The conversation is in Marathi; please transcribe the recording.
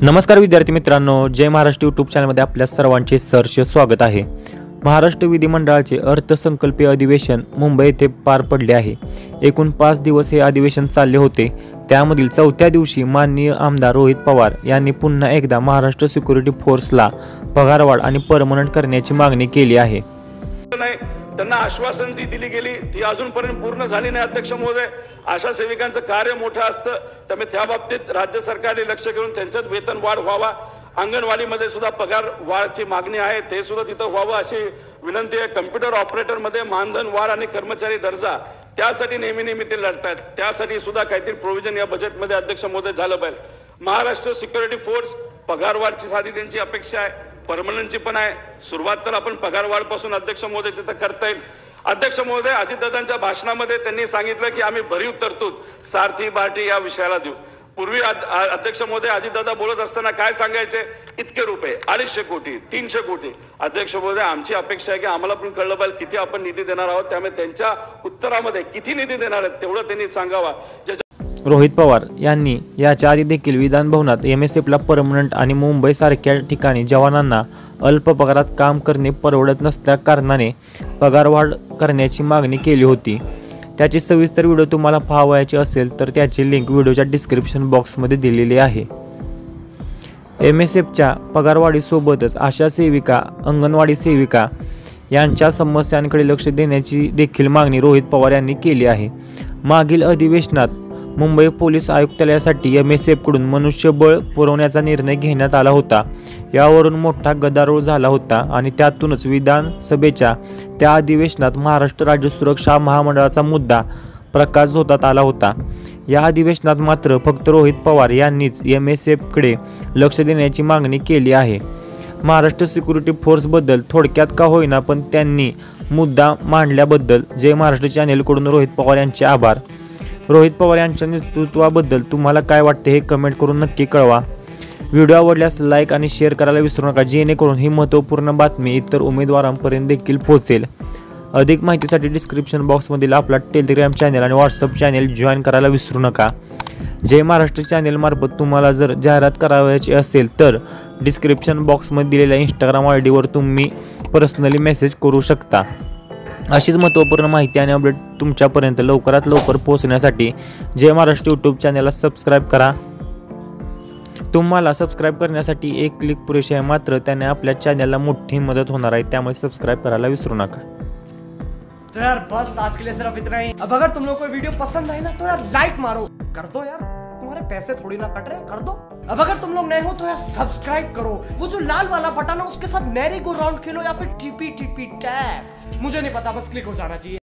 नमस्कार विद्यार्थी मित्रांनो, जय महाराष्ट्र यूट्यूब चॅनलमध्ये आपल्या सर्वांचे सहर्ष स्वागत आहे। महाराष्ट्र विधिमंडळाचे अर्थसंकल्पीय अधिवेशन मुंबई येथे पार पडले आहे। एकूण 5 दिवस हे अधिवेशन चालले होते। त्यामधील चौथ्या दिवशी माननीय आमदार रोहित पवार यांनी पुन्हा एकदा महाराष्ट्र सिक्युरिटी फोर्सला पगारवाढ आणि परमनंट करण्याची मागणी केली आहे। त्यांना आश्वासन जी दिली गेली ती अजूनपर्यंत पूर्ण झाली नाही। अध्यक्ष महोदय, आशा सेविकांचं कार्य मोठं असतं, त्यामुळे त्या बाबतीत राज्य सरकारने लक्ष घेऊन त्यांच्यात वेतन वाढ व्हावा। अंगणवाडीमध्ये सुद्धा पगार वाढची मागणी आहे, ते सुद्धा तिथं व्हावं अशी विनंती आहे। कम्प्युटर ऑपरेटर मध्ये मानधन वाढ आणि कर्मचारी दर्जा त्यासाठी नेहमी ते लढतात, त्यासाठी सुद्धा काहीतरी प्रोव्हिजन या बजेटमध्ये अध्यक्ष महोदय झालं पाहिजे। महाराष्ट्र सिक्युरिटी फोर्स पगार वाढची साधी त्यांची अपेक्षा आहे, परमनंटची पण आहे। सुरुवात तर आपण पगार वाढ पासून अध्यक्ष महोदय तिथं करता येईल। अध्यक्ष महोदय, अजितदादांच्या भाषणामध्ये त्यांनी सांगितलं की आम्ही भरीव तरतूद सारथी बार्टी या विषयाला देऊ। पूर्वी अध्यक्ष महोदय अजितदादा बोलत असताना काय सांगायचे, इतके रुपये 250 कोटी 300 कोटी। अध्यक्ष महोदय, आमची अपेक्षा आहे की आम्हाला पण कळलं पाहिजे किती आपण निधी देणार आहोत, त्यामुळे त्यांच्या उत्तरामध्ये किती निधी देणार आहेत तेवढं त्यांनी सांगावा। रोहित पवार यांनी याच्या आधी देखील विधान भवनात MSFला परमनंट आणि मुंबई सारख्या ठिकाणी जवानांना अल्प पगारात काम करणे परवडत नसल्या कारणाने पगारवाढ करण्याची मागणी केली होती। त्याची सविस्तर व्हिडिओ तुम्हाला पाहावयाची असेल तर त्याची लिंक व्हिडिओच्या डिस्क्रिप्शन बॉक्समध्ये दिलेली आहे। MSFच्या पगारवाढीसोबतच आशा सेविका, अंगणवाडी सेविका यांच्या समस्यांकडे लक्ष देण्याची देखील मागणी रोहित पवार यांनी केली आहे। मागील अधिवेशनात मुंबई पोलीस आयुक्तालयासाठी MSFकडून मनुष्यबळ पुरवण्याचा निर्णय घेण्यात आला होता। यावरून मोठा गदारोळ झाला होता आणि त्यातूनच विधानसभेच्या त्या अधिवेशनात महाराष्ट्र राज्य सुरक्षा महामंडळाचा मुद्दा प्रकाशझोतात आला होता। या अधिवेशनात मात्र फक्त रोहित पवार यांनीच MSFकडे लक्ष देण्याची मागणी केली आहे। महाराष्ट्र सिक्युरिटी फोर्सबद्दल थोडक्यात का होईना पण त्यांनी मुद्दा मांडल्याबद्दल जय महाराष्ट्र चॅनेलकडून रोहित पवार यांचे आभार। रोहित पवार यांच्या नेतृत्वाबद्दल तुम्हाला काय वाटते हे कमेंट करून नक्की कळवा। व्हिडिओ आवडल्यास लाईक आणि शेअर करायला विसरू नका, जेणेकरून ही महत्त्वपूर्ण बातमी इतर उमेदवारांपर्यंत देखील पोहोचेल। अधिक माहितीसाठी डिस्क्रिप्शन बॉक्समधील आपला टेलिग्राम चॅनल आणि व्हॉट्सअप चॅनल जॉईन करायला विसरू नका। जय महाराष्ट्र चॅनलमार्फत तुम्हाला जर जाहिरात करावयाची असेल तर डिस्क्रिप्शन बॉक्समध्ये दिलेल्या इंस्टाग्राम ID वर तुम्ही पर्सनली मेसेज करू शकता। अशीच महत्त्वपूर्ण माहिती आणि अपडेट तुमच्यापर्यंत लवकरात लवकर पोहोचण्यासाठी जय महाराष्ट्र यूट्यूब चॅनलला सबस्क्राईब करा। तुम्हाला सबस्क्राईब करण्यासाठी एक क्लिक पुरेशी आहे, मात्र त्याने आपल्या चॅनलला मोठी मदत होणार आहे, त्यामुळे सबस्क्राईब करायला विसरू नका। तो यार बस आज के लिए सिर्फ इतना ही। अब अगर तुम लोग को वीडियो पसंद आई ना तो यार लाइक मारो, कर दो यार, तुम्हारे पैसे थोड़ी ना कट रहे, कर दो। अब अगर तुम लोग नए हो तो यार सब्सक्राइब करो, वो जो लाल वाला बटन है उसके साथ मैरी गो राउंड खेलो या फिर टिपी टिपी टैप, मुझे नहीं पता, बस क्लिक हो जाना चाहिए।